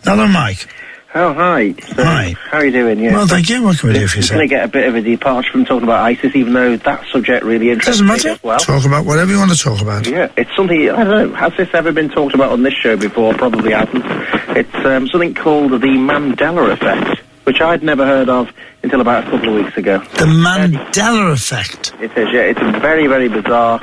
Hello, Mike. Oh, hi. So, hi. How are you doing? Yeah. Well, thank you. What can we do for you, sir? I'm going to get a bit of a departure from talking about ISIS, even though that subject really interests me Doesn't matter. as well. Talk about whatever you want to talk about. Yeah, it's something, I don't know, has this ever been talked about on this show before? Probably hasn't. It's something called the Mandela Effect, which I'd never heard of until about a couple of weeks ago. The Mandela Effect? It is, yeah. It's a very, very bizarre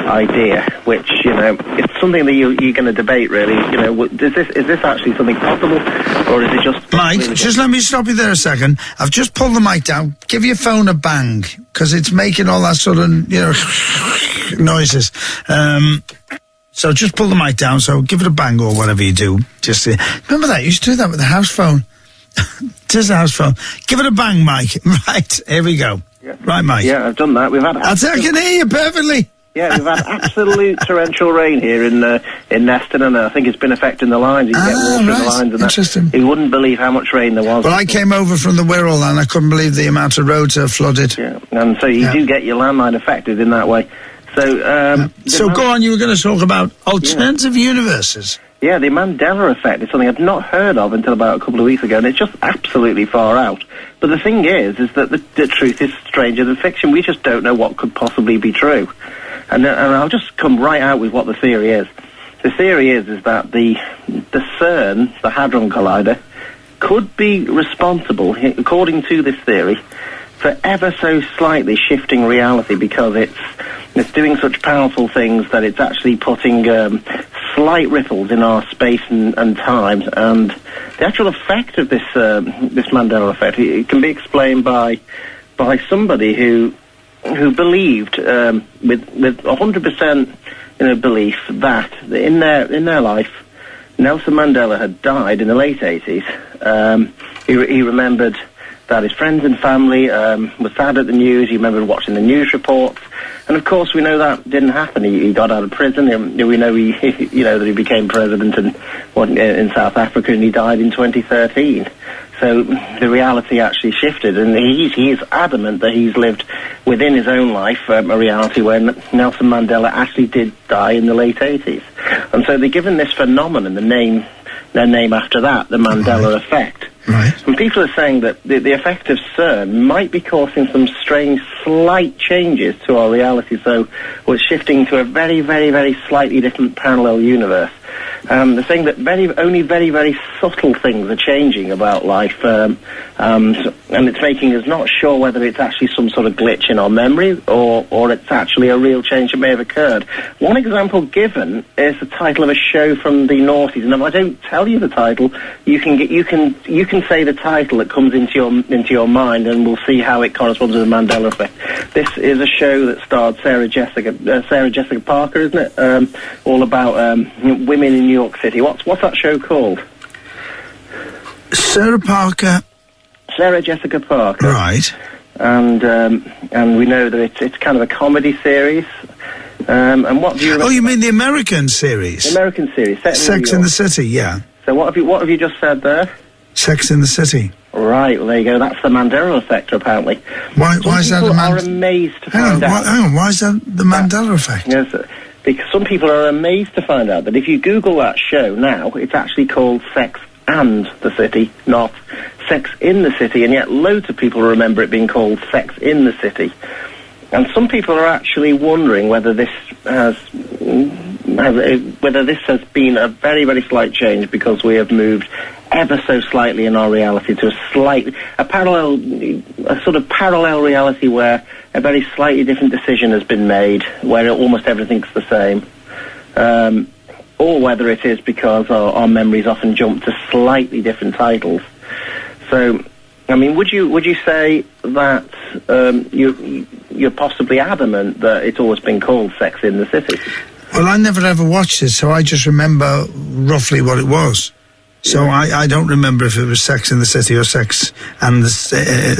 idea, which, you know, it's something that you're going to debate, really. You know, is this actually something possible, or is it just... Mike, just let me stop you there a second. I've just pulled the mic down. Give your phone a bang, because it's making all that sort of, you know, noises. So just pull the mic down, so give it a bang or whatever you do. Just remember that? You used to do that with the house phone. It is a house phone. Give it a bang, Mike. Right, here we go. Yeah. Right, Mike. Yeah, I've done that. We've had... I can hear you perfectly. Yeah, we've had absolute torrential rain here in Neston, and I think it's been affecting the lines. You can get water in the lines and interesting. You wouldn't believe how much rain there was. Well, I came over from the Wirral, and I couldn't believe the amount of roads are flooded. Yeah, and so you do get your landline affected in that way. So, so go on, you were going to talk about alternative universes. Yeah, the Mandela Effect is something I'd not heard of until about a couple of weeks ago, and it's just absolutely far out. But the thing is that the truth is stranger than fiction. We just don't know what could possibly be true. And I'll just come right out with what the theory is. The theory is that the CERN, the Hadron Collider, could be responsible, according to this theory, for ever so slightly shifting reality, because it's doing such powerful things that it's actually putting slight ripples in our space and time. And the actual effect of this Mandela Effect, it can be explained by somebody who believed with 100% belief that in their life Nelson Mandela had died in the late 80s. He remembered that his friends and family were sad at the news. He remembered watching the news reports, and of course we know that didn't happen. He got out of prison. We know that he became president in South Africa, and he died in 2013. So the reality actually shifted, and he is adamant that he's lived within his own life a reality where Nelson Mandela actually did die in the late 80s. And so they're given this phenomenon their name after that, the Mandela Effect. Right. And people are saying that the effect of CERN might be causing some strange, slight changes to our reality. So we're shifting to a very, very, very slightly different parallel universe. They're saying that only very, very subtle things are changing about life, and it's making us not sure whether it's actually some sort of glitch in our memory or it's actually a real change that may have occurred. One example given is the title of a show from the noughties, and if I don't tell you the title, you can say the title that comes into your mind, and we'll see how it corresponds to the Mandela Effect. This is a show that starred Sarah Jessica Parker, isn't it? All about women in New York City. What's that show called? Sarah Jessica Parker. Right. And we know that it's kind of a comedy series. And what do you remember? Oh, you mean the American series? The American series, set in Sex New in York. the City, yeah. So what have you just said there? Sex in the City. Right, well there you go. That's the Mandela Effect, apparently. Why is that the Mandela? People are amazed to find out. Hang on, why is that the Mandela Effect? Yes, because some people are amazed to find out that if you Google that show now, it's actually called Sex and the City, not Sex in the City, and yet loads of people remember it being called Sex in the City. And some people are actually wondering whether this has been a very, very slight change because we have moved ever so slightly in our reality to a sort of parallel reality where a very slightly different decision has been made, where almost everything's the same, or whether it is because our memories often jump to slightly different titles. So, I mean, would you say that you're possibly adamant that it's always been called Sex in the City? Well, I never ever watched it, so I just remember roughly what it was. So I don't remember if it was Sex in the City or Sex and the Sex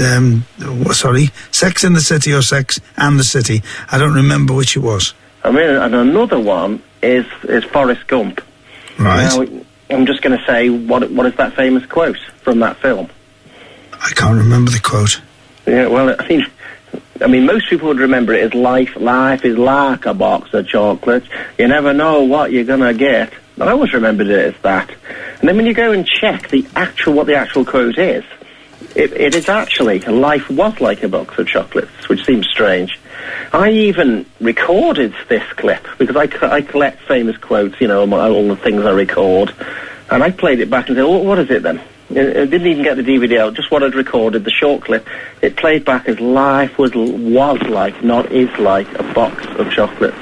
in the City or Sex and the City. I don't remember which it was. I mean, and another one is Forrest Gump. Right. Now, I'm just going to say, what is that famous quote from that film? I can't remember the quote. Yeah, well, I mean, most people would remember it as life is like a box of chocolates. You never know what you're going to get. I always remembered it as that. And then when you go and check what the actual quote is, it is actually, life was like a box of chocolates, which seems strange. I even recorded this clip, because I collect famous quotes, you know, all the things I record, and I played it back and said, well, what is it then? I didn't even get the DVD out, just what I'd recorded, the short clip. It played back as life was like, not is like, a box of chocolates.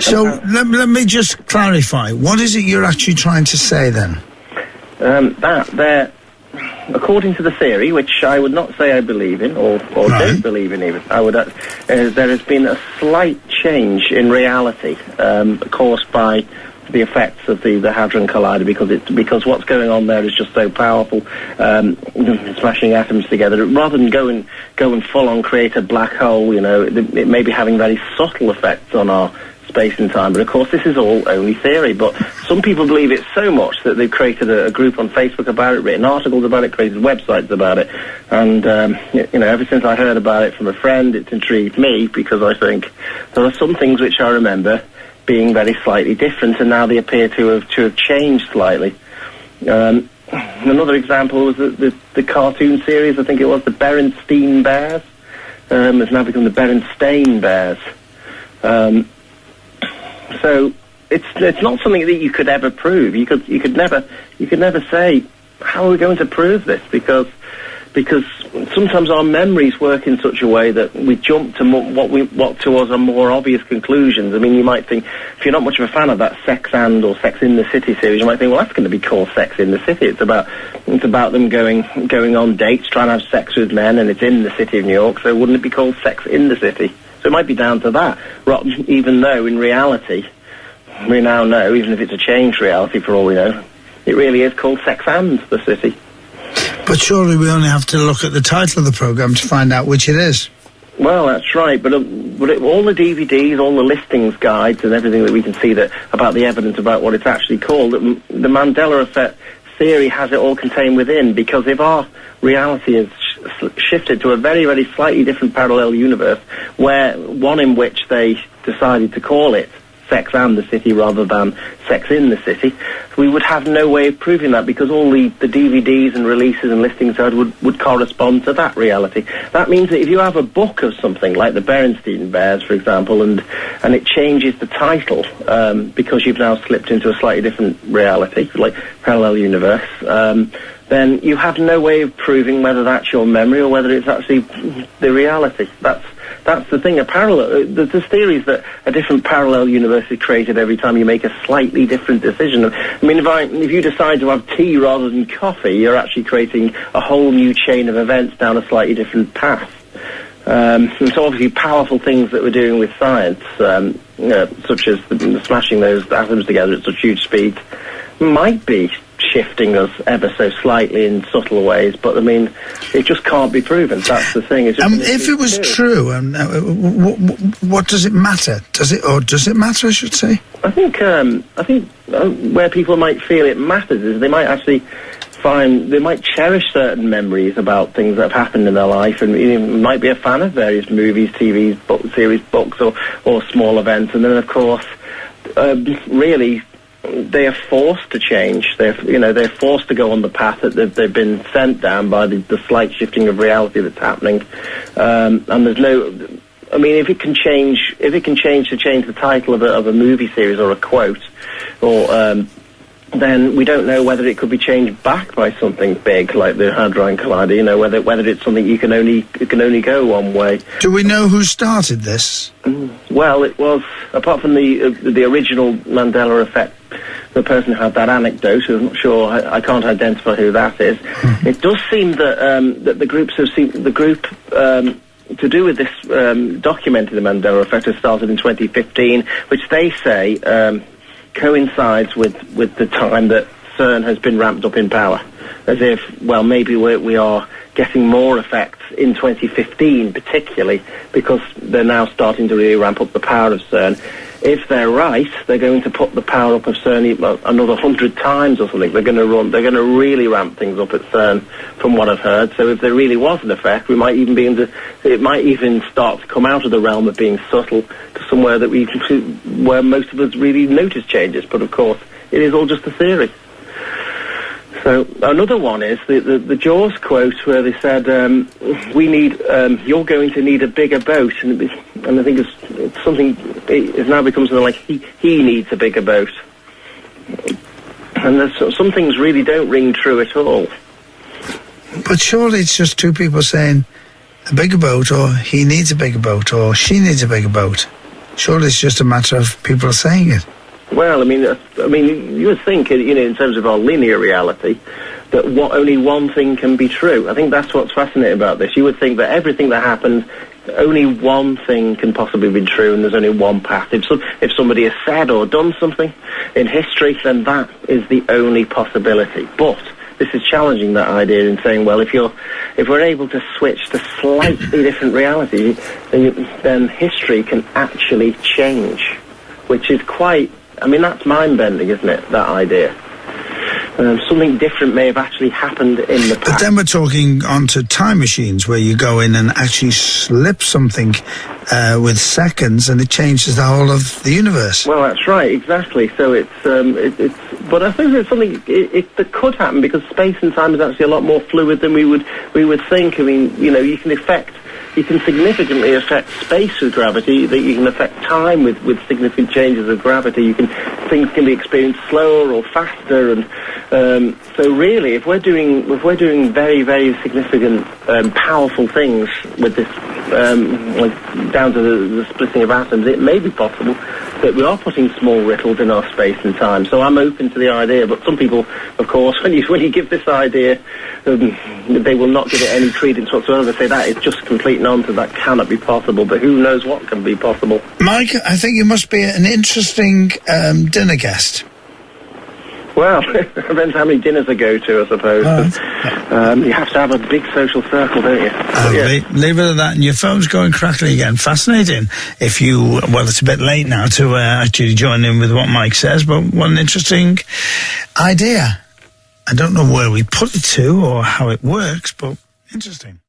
So, let me just clarify. What is it you're actually trying to say, then? According to the theory, which I would not say I believe in, or don't believe in even, there has been a slight change in reality caused by the effects of the Hadron Collider, because what's going on there is just so powerful, smashing atoms together. Rather than go and full on create a black hole, you know, it may be having very subtle effects on our space and time. But of course, this is all only theory. But some people believe it so much that they've created a group on Facebook about it, written articles about it, created websites about it. And you know, ever since I heard about it from a friend, it's intrigued me, because I think there are some things which I remember being very slightly different, and now they appear to have changed slightly. Another example was the cartoon series, I think it was, the Berenstain Bears, has now become the Berenstain Bears. So it's not something that you could ever prove. You could never say, how are we going to prove this? Because sometimes our memories work in such a way that we jump to what to us are more obvious conclusions. I mean, you might think, if you're not much of a fan of that Sex and or Sex in the City series, you might think, well, that's going to be called Sex in the City. It's about them going on dates, trying to have sex with men, and it's in the city of New York, so wouldn't it be called Sex in the City? So it might be down to that, even though in reality, we now know, even if it's a changed reality for all we know, it really is called Sex and the City. But surely we only have to look at the title of the programme to find out which it is. Well, that's right, but all the DVDs, all the listings guides and everything that we can see about the evidence about what it's actually called, the Mandela Effect theory has it all contained within, because if our reality is shifted to a very, very slightly different parallel universe, one in which they decided to call it Sex and the City rather than Sex in the City, we would have no way of proving that, because all the DVDs and releases and listings would correspond to that reality. That means that if you have a book of something like the Berenstain Bears, for example, and it changes the title because you've now slipped into a slightly different reality, like parallel universe, then you have no way of proving whether that's your memory or whether it's actually the reality. That's the thing. There's theories that a different parallel universe is created every time you make a slightly different decision. I mean, if you decide to have tea rather than coffee, you're actually creating a whole new chain of events down a slightly different path. And so obviously powerful things that we're doing with science, such as smashing those atoms together at such huge speeds, might be shifting us ever so slightly in subtle ways, but I mean, it just can't be proven. That's the thing. If it was true, what does it matter? Does it matter? I should say. I think where people might feel it matters is they might cherish certain memories about things that have happened in their life, and might be a fan of various movies, TVs, series, books, or small events, and then of course, really, they are forced to change. They're forced to go on the path that they've been sent down by the slight shifting of reality that's happening. And there's no, I mean, if it can change the title of a movie series or a quote, or then we don't know whether it could be changed back by something big like the Hadron Collider. You know, whether it's something it can only go one way. Do we know who started this? Well, it was, apart from the original Mandela Effect, the person who had that anecdote, I'm not sure, I can't identify who that is. It does seem that the group to do with this documenting the Mandela Effect has started in 2015, which they say coincides with the time that CERN has been ramped up in power. As if, well, maybe we are getting more effects in 2015, particularly because they're now starting to really ramp up the power of CERN. If they're right, they're going to put the power up of CERN another 100 times or something. They're going to really ramp things up at CERN, from what I've heard. So if there really was an effect, it might even start to come out of the realm of being subtle to somewhere where most of us really notice changes. But of course, it is all just a theory. So another one is the Jaws quote where they said, you're going to need a bigger boat, and I think it's something, it's now become something like he needs a bigger boat. And some things really don't ring true at all. But surely it's just two people saying a bigger boat, or he needs a bigger boat, or she needs a bigger boat. Surely it's just a matter of people saying it. Well, I mean, you would think, in terms of our linear reality, that only one thing can be true. I think that's what's fascinating about this. You would think that everything that happens, only one thing can possibly be true, and there's only one path. If somebody has said or done something in history, then that is the only possibility. But this is challenging that idea in saying, well, if we're able to switch to slightly different reality, then history can actually change, which is quite. I mean, that's mind-bending, isn't it, that idea? Something different may have actually happened in the past. But then we're talking onto time machines where you go in and actually slip something with seconds and it changes the whole of the universe. Well, that's right, exactly. So it's but I think it's something that could happen because space and time is actually a lot more fluid than we would think. I mean, you can significantly affect space with gravity, that you can affect time with significant changes of gravity. Things can be experienced slower or faster, and so really, if we're doing very, very significant, powerful things with this, like down to the splitting of atoms, it may be possible that we are putting small ripples in our space and time. So I'm open to the idea, but some people, of course, when you give this idea, they will not give it any credence whatsoever. They say that is just complete nonsense, that cannot be possible, but who knows what can be possible. Mike, I think you must be an interesting dinner guest. Well, it depends how many dinners I go to, I suppose. You have to have a big social circle, don't you? Leave it at that, and your phone's going crackly again. Fascinating. It's a bit late now to actually join in with what Mike says, but what an interesting idea. I don't know where we put it to or how it works, but interesting.